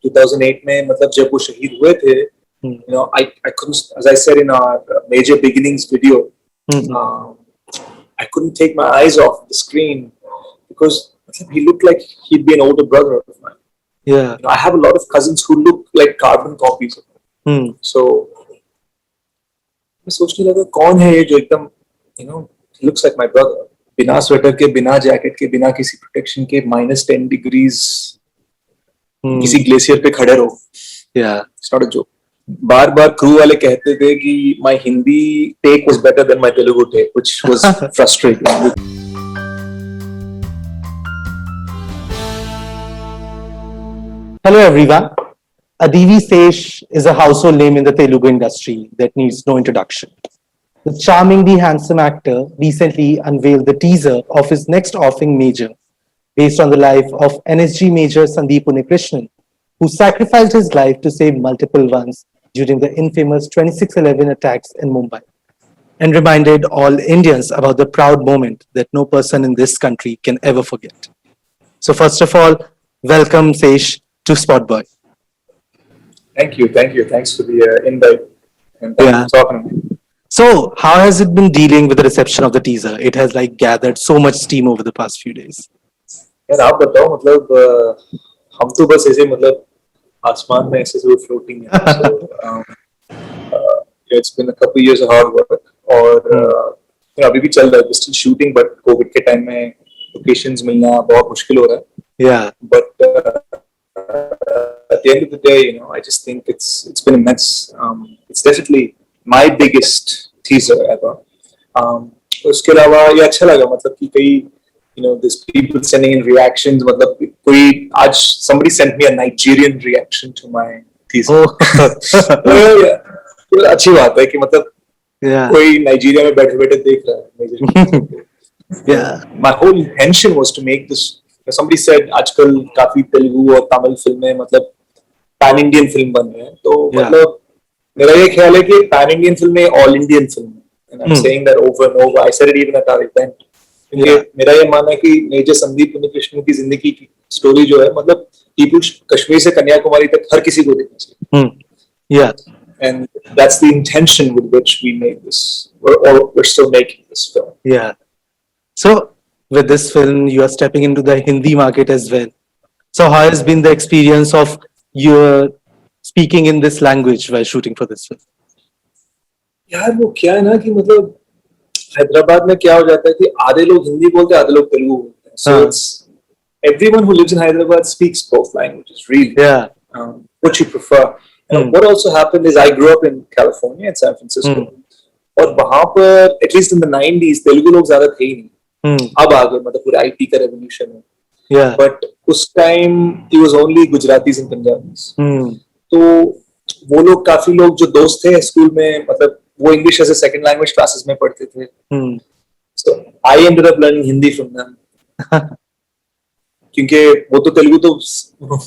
2008 में मतलब जब वो शहीद हुए थे, I couldn't, as I said in our major beginnings video, I couldn't take my eyes off the screen because he looked like he'd be an older brother of mine. Yeah. I have a lot of cousins who look like carbon copies of him. So मैं सोचने लगा कौन है ये जो एकदम looks like my brother, बिना sweater के, बिना जैकेट के, बिना किसी प्रोटेक्शन के, -10 डिग्रीज किसी ग्लेशियर पे खड़े रहो. It's not a joke. Bar bar crew वाले कहते थे कि my Hindi take was better than my Telugu take, which was frustrating. Hello everyone. Adivi Sesh is a household name in the Telugu industry that needs no introduction. The charmingly handsome actor recently unveiled the teaser of his next offing major, based on the life of NSG Major Sandeep Unnikrishnan, who sacrificed his life to save multiple ones during the infamous 26/11 attacks in Mumbai, and reminded all Indians about the proud moment that no person in this country can ever forget. So first of all, welcome Sesh to Spotboy. Thank you. Thanks for the invite and thanks for talking to me. So, how has it been dealing with the reception of the teaser? It has gathered so much steam over the past few days. यार आप बताओ, मतलब हम तो बस ऐसे आसमान में ऐसे floating है. So it's been a couple years of hard work और अभी भी चल रहा है, still shooting, but COVID के time में locations मिलना बहुत मुश्किल हो रहा है. Yeah. But at the end of the day, I just think it's been immense. It's definitely my biggest teaser ever. उसके अलावा ये अच्छा लगा, मतलब कि कई there's people sending in reactions, मतलब कोई आज somebody sent me a Nigerian reaction to my teaser. तो अच्छी बात है कि मतलब कोई नाइजीरिया में बैठे बैठे देख रहा है. My whole intention was to make this. Somebody said आजकल काफी तेलुगु और तमिल फिल्में मतलब पैन इंडियन फिल्म बन रहे हैं, तो मतलब मेरा ये ख्याल है कि पैन इंडियन फिल्में ऑल इंडियन फिल्म है. And I'm saying that over and over. I said it even at our event. क्योंकि मेरा ये मानना है कि मेजर संदीप उन्नीकृष्णन की जिंदगी की स्टोरी जो है, मतलब people कश्मीर से कन्याकुमारी तक हर किसी को देखना चाहिए. And that's the intention with which we made this. We're still making this film. Yeah. So with this film, you are stepping into the Hindi market as well. So how has been the experience of your speaking in this language while shooting for this film? यार वो क्या है ना कि मतलब हैदराबाद में क्या हो जाता है कि आधे लोग हिंदी बोलते हैं, आधे लोग तेलुगु बोलते हैं. So it's everyone who lives in Hyderabad speaks both languages, really. What you prefer. What also happened is I grew up in California and San Francisco. और वहां पर at least in the 90s Telugu लोग ज्यादा थे ही नहीं. अब आ गए, मतलब पूरा IT का रेवोल्यूशन है. But उस time it was only Gujaratis and Punjabis. तो वो लोग काफी लोग जो दोस्त थे स्कूल में, मतलब वो English as a second language classes में पढ़ते थे. So I ended up learning Hindi from them. क्योंकि वो तो तेलुगु तो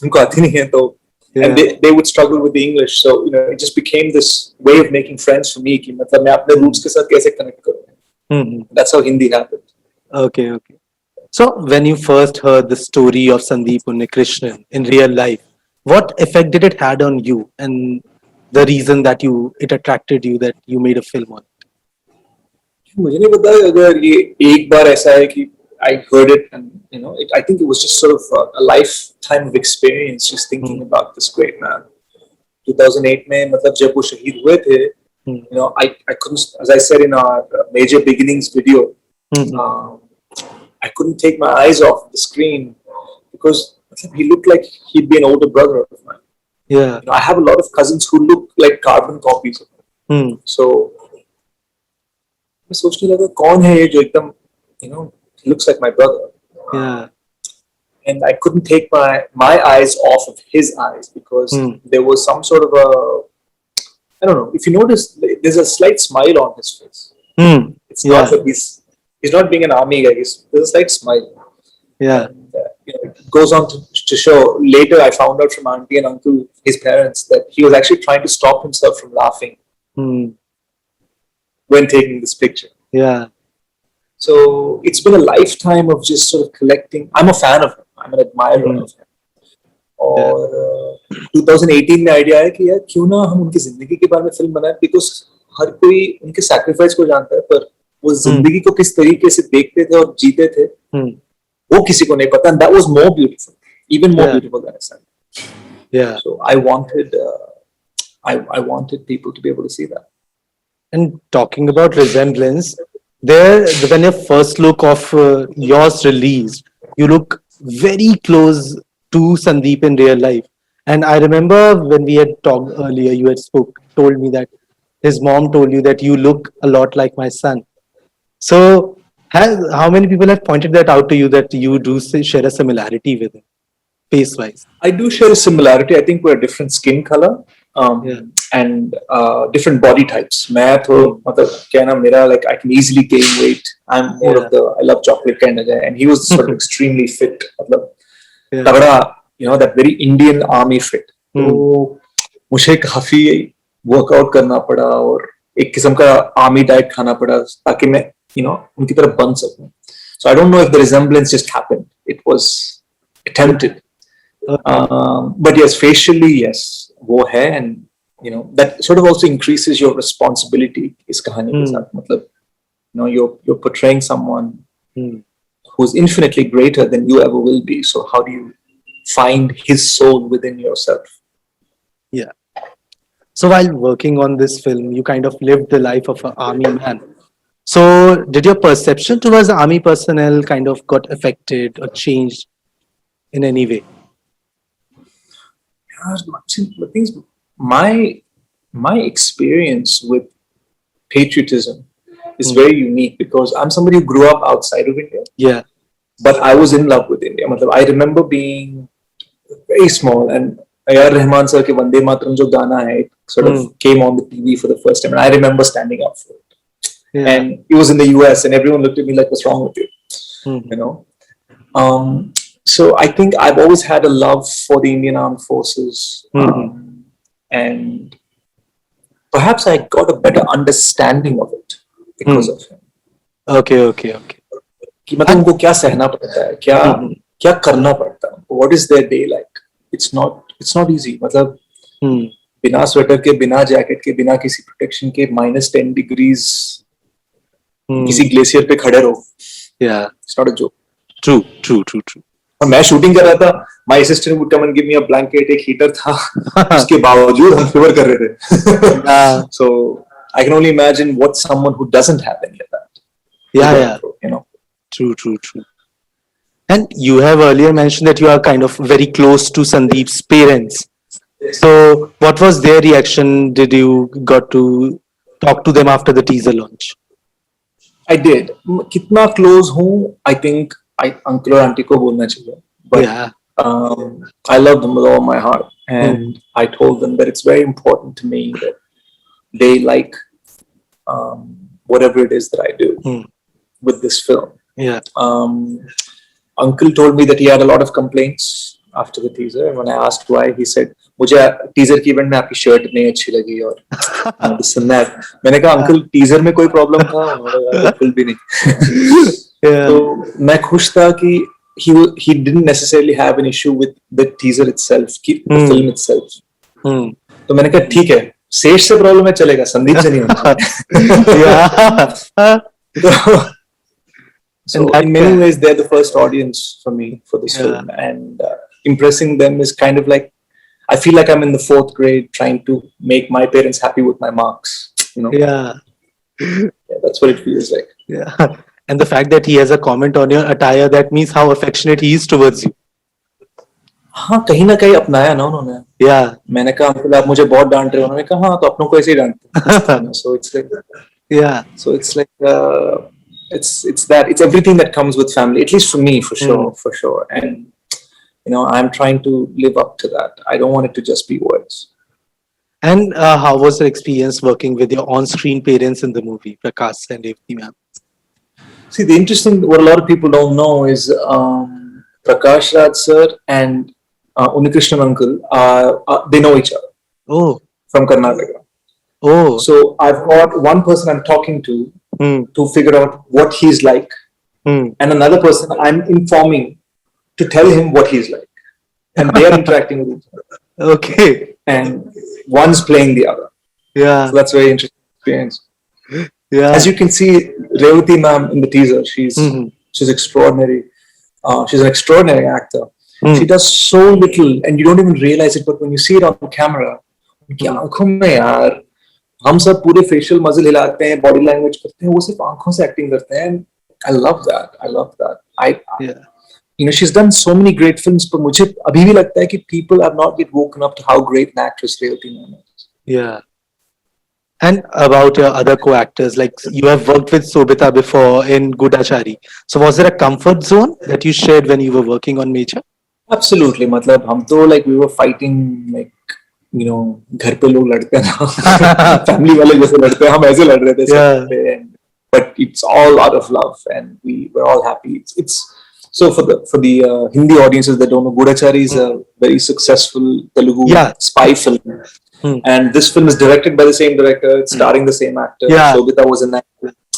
उनको आती नहीं है, तो and they would struggle with the English. So it just became this way of making friends for me कि मतलब मैं अपने roots के साथ कैसे connect करूँ. That's how Hindi happened. Okay. So when you first heard the story of Sandeep Unnikrishnan in real life, what effect did it had on you, and the reason that it attracted you that you made a film on it? मुझे नहीं पता अगर ये एक बार ऐसा है कि I heard it and I think it was just sort of a lifetime of experience just thinking about this great man. 2008 में मतलब जब वो शहीद हुए थे, I couldn't, as I said in our major beginnings video, I couldn't take my eyes off the screen because he looked like he'd be an older brother of mine. I have a lot of cousins who look like carbon copies of him. So मैं सोचने लगा कौन है ये जो एकदम looks like my brother. And I couldn't take my eyes off of his eyes because there was some sort of I don't know if you notice there's a slight smile on his face. It's not that he's not being an army guy. There's a slight smile. And, it goes on to show. Later, I found out from auntie and uncle, his parents, that he was actually trying to stop himself from laughing when taking this picture. So it's been a lifetime of just sort of collecting. I'm a fan of him. I'm an admirer of him. और 2018 में idea आया कि यार क्यों ना हम उनकी जिंदगी के बारे में फिल्म बनाए, बिकॉज हर कोई उनके सैक्रिफाइस को जानता है, पर वो जिंदगी को किस तरीके से देखते थे और जीते थे वो किसी को नहीं पता. And that was more beautiful, even more beautiful than I said. Yeah. So I wanted people to be able to see that. And talking about resemblance, there when your first look of yours released, you look very close to Sandeep in real life. And I remember when we had talked earlier, you had told me that his mom told you that you look a lot like my son. So, how many people have pointed that out to you that you do share a similarity with him, face wise? I do share a similarity. I think we're a different skin color and different body types. मैं तो मतलब क्या ना मेरा like I can easily gain weight. I'm more of the I love chocolate kind of guy, and he was sort of extremely fit. मतलब तगड़ा, you know, that very Indian army fit. तो मुझे काफी वर्कआउट करना पड़ा और एक किस्म का आर्मी डाइट खाना पड़ा ताकि मैं उनकी तरह बन सकूं. So I don't know if the resemblance just happened. It was attempted. But yes, facially, yes, वो है, and that sort of also increases your responsibility इस कहानी के साथ. मतलब you're portraying someone who's infinitely greater than you ever will be. So how do you find his soul within yourself? Yeah. So while working on this film, you kind of lived the life of an army man. So did your perception towards army personnel kind of got affected or changed in any way? The things, my experience with patriotism is very unique because I'm somebody who grew up outside of India. Yeah. But I was in love with India. I remember being very small, and A.R. Rahman sir ke Vande Mataram jo gana hai, it sort of came on the TV for the first time, and I remember standing up for it. Yeah. And it was in the US, and everyone looked at me like, "What's wrong with you?" So I think I've always had a love for the Indian Armed Forces, and perhaps I got a better understanding of it because of him. Okay. कि मतलब उनको क्या सहना पड़ता है, क्या करना पड़ता है, what is their day like? It's not easy. मतलब बिना स्वेटर के, बिना जैकेट के, बिना किसी प्रोटेक्शन के, -10 degrees किसी ग्लेशियर पे खड़े रहो. Yeah, it's not a joke. True. और मैं शूटिंग कर रहा था, my assistant would come and give me a blanket, एक हीटर था, उसके बावजूद हम फीवर कर रहे थे. So I can only imagine what someone who doesn't have any of that. Yeah. True. And you have earlier mentioned that you are kind of very close to Sandeep's parents. So what was their reaction? Did you got to talk to them after the teaser launch? I did. कितना close हूँ, I think uncle और auntie को बोलना चाहिए. But I love them with all my heart, and I told them that it's very important to me that they like whatever it is that I do with this film. Yeah. Uncle told me that he had a lot of complaints after the teaser, and when I asked why, he said, "मुझे teaser के event में आपकी shirt नहीं अच्छी लगी और this and that." मैंने कहा, "Uncle, teaser में कोई problem था?" बिल्कुल भी नहीं. तो मैं खुश था कि he didn't necessarily have an issue with the teaser itself, the film itself. तो मैंने कहा, ठीक है, शेष से प्रॉब्लम है, चलेगा, संदीप से नहीं होना. So in many ways, they're the first audience for me for this film, and impressing them is kind of like, I feel like I'm in the 4th grade trying to make my parents happy with my marks. Yeah, that's what it feels like. Yeah, and the fact that he has a comment on your attire, that means how affectionate he is towards you. हाँ, कहीं ना कहीं अपनाया ना उन्होंने. Yeah, मैंने कहा, uncle आप मुझे बहुत डांट रहे हो. उन्होंने कहा, हाँ, तो अपनों को ऐसे ही डांटते. So it's like, so it's like. It's everything that comes with family, at least for me, for sure. And I'm trying to live up to that. I don't want it to just be words. And how was your experience working with your on-screen parents in the movie, Prakash and Revati ma'am? See, what a lot of people don't know is Prakash Raj sir and Unikrishnan uncle they know each other. Oh, from Karnataka. Oh, so I've got one person I'm talking to figure out what he's like, and another person I'm informing to tell him what he's like, and they are interacting with each other. Okay. and one's playing the other. Yeah. So that's a very interesting experience. Yeah. As you can see, Revati ma'am in the teaser, Mhm. she's extraordinary. She's an extraordinary actor. She Hmm. does so little, and you don't even realize it. But when you see it on camera, उनकी Hmm. आंखों में यार, हम सब पूरे facial muscle हिलाते हैं, body language करते हैं, वो सिर्फ आंखों से acting करते हैं. And I love that. I love that. Yeah. She's done so many great films, but मुझे अभी भी लगता है कि people have not yet woken up to how great an actress Revati ma'am is. Yeah. And about your other co-actors, like you have worked with Sobita before in Gudachari. So was there a comfort zone that you shared when you were working on Major? Absolutely. मतलब हम तो like we were fighting like घर पे लोग लड़ते हैं ना family वाले जैसे लड़ते हैं हम ऐसे लड़ रहे थे Yeah. set पे and but it's all out of love and we were all happy. It's so for the Hindi audiences that don't know, Gudachari is a very successful Telugu Yeah. spy film, Hmm. and this film is directed by the same director, it's starring the same actor. Yeah. Sobita was in that.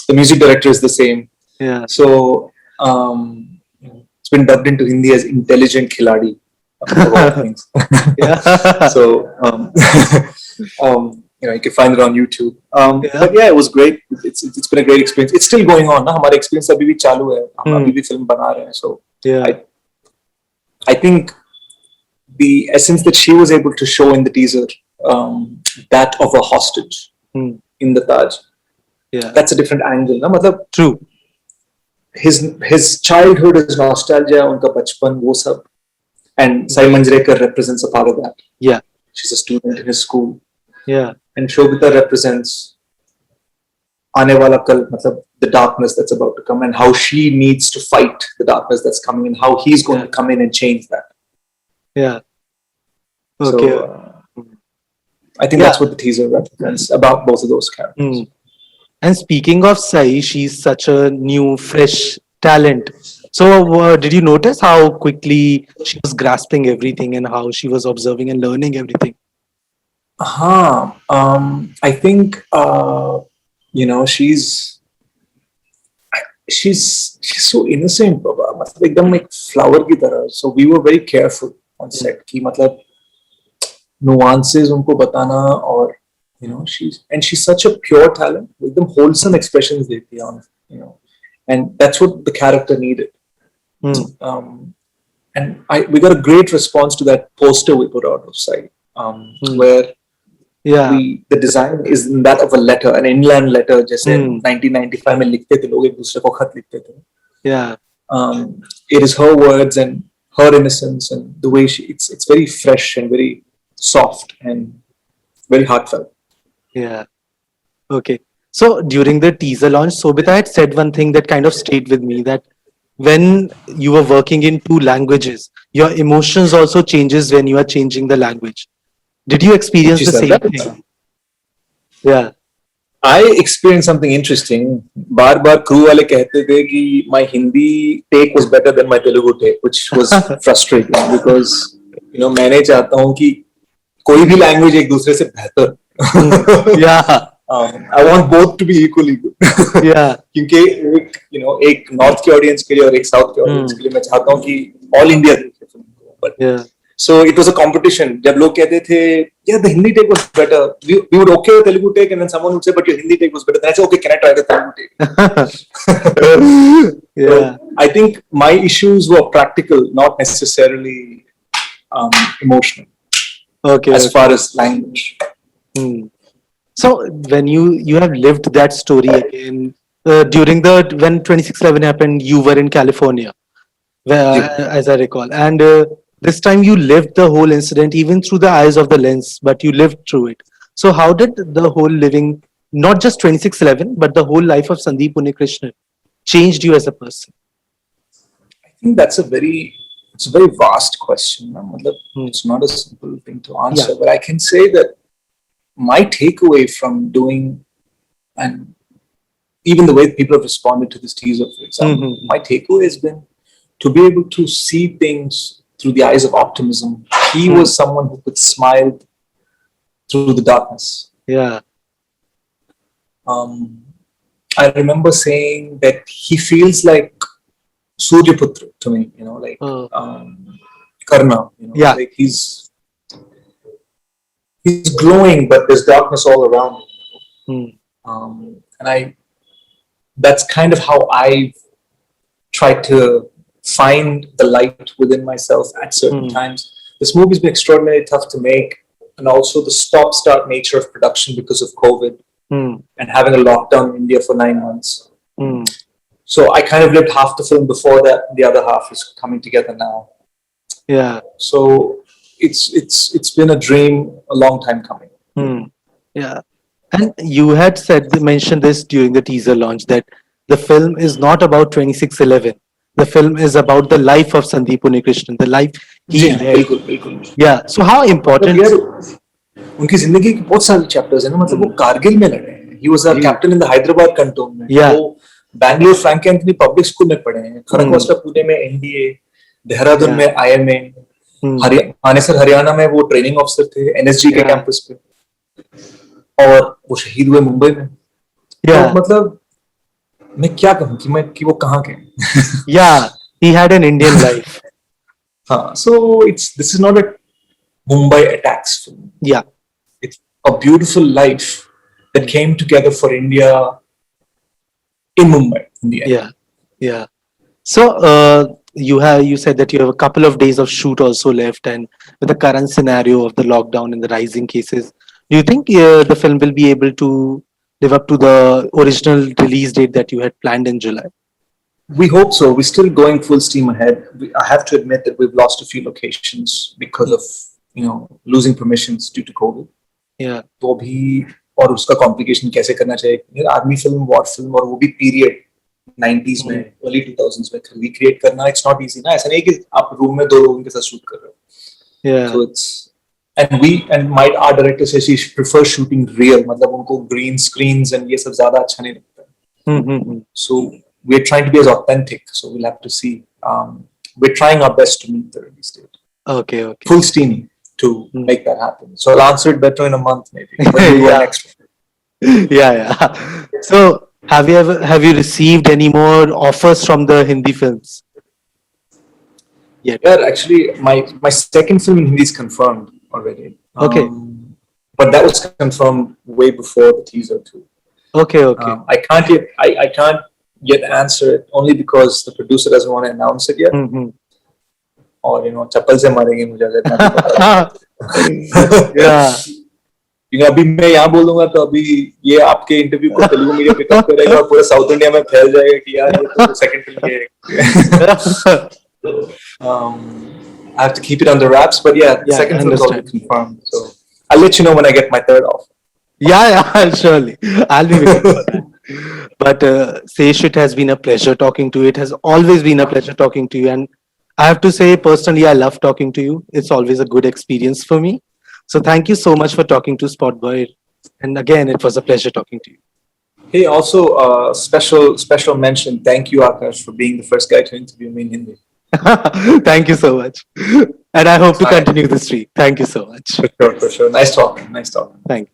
The music director is the same. Yeah. So it's been dubbed into Hindi as Intelligent Khiladi, of all things. Yeah. So you can find it on YouTube. Yeah. But yeah, it was great. It's been a great experience. It's still going on. ना हमारा experience अभी भी चालू है. हम अभी भी film बना रहे हैं. So Yeah. I think the essence that she was able to show in the teaser, that of a hostage Hmm. in the Taj, Yeah. that's a different angle. ना मतलब True. his childhood, his nostalgia, उनका बचपन वो सब, and Sai Manjrekar represents a part of that. Yeah. She's a student in his school, Yeah. and Shobita represents आने वाला कल, मतलब the darkness that's about to come, and how she needs to fight the darkness that's coming, and how he's going to come in and change that. Yeah. So Okay. I think that's what the teaser represents about both of those characters. Hmm. And speaking of Sai, she's such a new, fresh talent. So, did you notice how quickly she was grasping everything and how she was observing and learning everything? I think she's so innocent, बाबा, मतलब एकदम एक flower की तरह. So we were very careful on set कि मतलब nuances उनको बताना, और she's such a pure talent, एकदम wholesome expressions देती है on, and that's what the character needed. Hmm. And we got a great response to that poster we put out of Sai, where Yeah. the design is that of a letter, an inland letter, जैसे 1995 में लिखते थे लोग एक दूसरे को खत लिखते थे. Yeah. It is her words and her innocence and the way it's very fresh and very soft and very heartfelt. Yeah. Okay. So during the teaser launch, Sobita had said one thing that kind of stayed with me, that when you were working in two languages, your emotions also changes when you are changing the language. Did you experience She the said same that. thing? Yeah. I experienced something interesting. Bar bar crew वाले कहते थे कि my Hindi take was better than my Telugu take, which was frustrating because मैंने चाहता हूँ कि कोई भी language एक दूसरे से बेहतर. Yeah. I want both to be equally good. Yeah. क्योंकि एक नॉर्थ के ऑडियंस के लिए और एक साउथ के ऑडियंस के लिए मैं चाहता हूँ कि ऑल इंडिया देखे फिल्म को. But Yeah. so it was a competition. जब लोग कहते थे yeah, the Hindi take was better, we would okay the Telugu take, and then someone would say but your Hindi take was better. Then I say okay, can I try the Telugu take? Yeah. So, I think my issues were practical, not necessarily emotional, Okay. as far as language. Hmm. So when you have lived that story again, during when 2611 happened, you were in California, as I recall, and this time you lived the whole incident even through the eyes of the lens, but you lived through it. So how did the whole living, not just 2611, but the whole life of Sandeep Unnikrishnan changed you as a person? I think it's a very vast question. मतलब, it's not a simple thing to answer, but I can say that my takeaway from doing, and even the way people have responded to this teaser, for example, my takeaway has been to be able to see things through the eyes of optimism. He was someone who could smile through the darkness. Yeah. I remember saying that he feels like Suryaputra to me, like Karna. Yeah. Like he's he's glowing, but there's darkness all around him. Hmm. And that's kind of how I try to find the light within myself at certain times. This movie's been extraordinarily tough to make, and also the stop-start nature of production because of COVID and having a lockdown in India for 9 months. So I kind of lived half the film before that, and the other half is coming together now. Yeah. So it's been a dream, a long time coming. Yeah. And you had mentioned this during the teaser launch that the film is not about 2611. The film is about the life of Sandeep Unnikrishnan, the life he जी हाँ, led. बिल्कुल बिल्कुल. Yeah. So how important? यार उनकी जिंदगी के बहुत सारे chapters हैं ना, मतलब वो कारगिल में लड़े हैं. He was a captain in the Hyderabad canton में. Yeah. वो Bangalore Frank Anthony public school में पढ़े हैं. खड़गवासला पुणे में एनडीए, देहरादून में आईएमए, मानेसर हरियाणा में वो ट्रेनिंग ऑफिसर थे एनएसजी के कैंपस पे, और वो शहीद हुए मुंबई में. तो मतलब मैं क्या कहूँ कि वो कहाँ के. Yeah, he had an Indian life. हाँ, so this is not a Mumbai attacks film. Yeah. It's a beautiful life that came together for India in Mumbai in the end. Yeah, yeah. So you said that you have a couple of days of shoot also left, and with the current scenario of the lockdown and the rising cases, do you think the film will be able to live up to the original release date that you had planned in July? We hope so. We're still going full steam ahead. I have to admit that we've lost a few locations because of losing permissions due to COVID. Yeah. तो भी और उसका complication कैसे करना चाहिए. Army film, war film, और वो भी पीरियड 90s में, early 2000s में रिक्रिएट करना, इट्स नॉट इजी ना. ऐसा नहीं कि आप रूम में 2 लोगों के साथ शूट कर रहे हो. Yeah. So our director says she prefers shooting real, मतलब उनको green screens and ये सब ज़्यादा अच्छा नहीं लगता. So we're trying to be as authentic. So we'll have to see. We're trying our best to meet the release date. Okay. Full steam to make that happen. So I'll answer it better in a month, maybe. Next one. Yeah. So have you received any more offers from the Hindi films? Yeah, actually, my second film in Hindi is confirmed already. Okay. But that was confirmed way before the teaser too. Okay. I can't yet answer it only because the producer doesn't want to announce it yet. और चप्पल से मारेंगे मुझे अगर नहीं पता. Yeah. क्योंकि अभी मैं यहाँ बोलूंगा तो अभी ये आपके इंटरव्यू को तेलुगु मीडिया पिकअप करेगा और पूरे साउथ इंडिया में फैल जाएगा कि यार ये तो सेकंड फिल्म है. I have to keep it under wraps, but the second film is already confirmed. So I'll let you know when I get my third offer. Yeah, surely. I'll be waiting for that. But Sesh, it has been a pleasure talking to you. It has always been a pleasure talking to you. And I have to say, personally, I love talking to you. It's always a good experience for me. So thank you so much for talking to Spotboy. And again, it was a pleasure talking to you. Hey, also special mention. Thank you, Akash, for being the first guy to interview me in Hindi. Thank you so much. And I hope to continue this streak. Thank you so much. For sure. Nice talking. Thank you.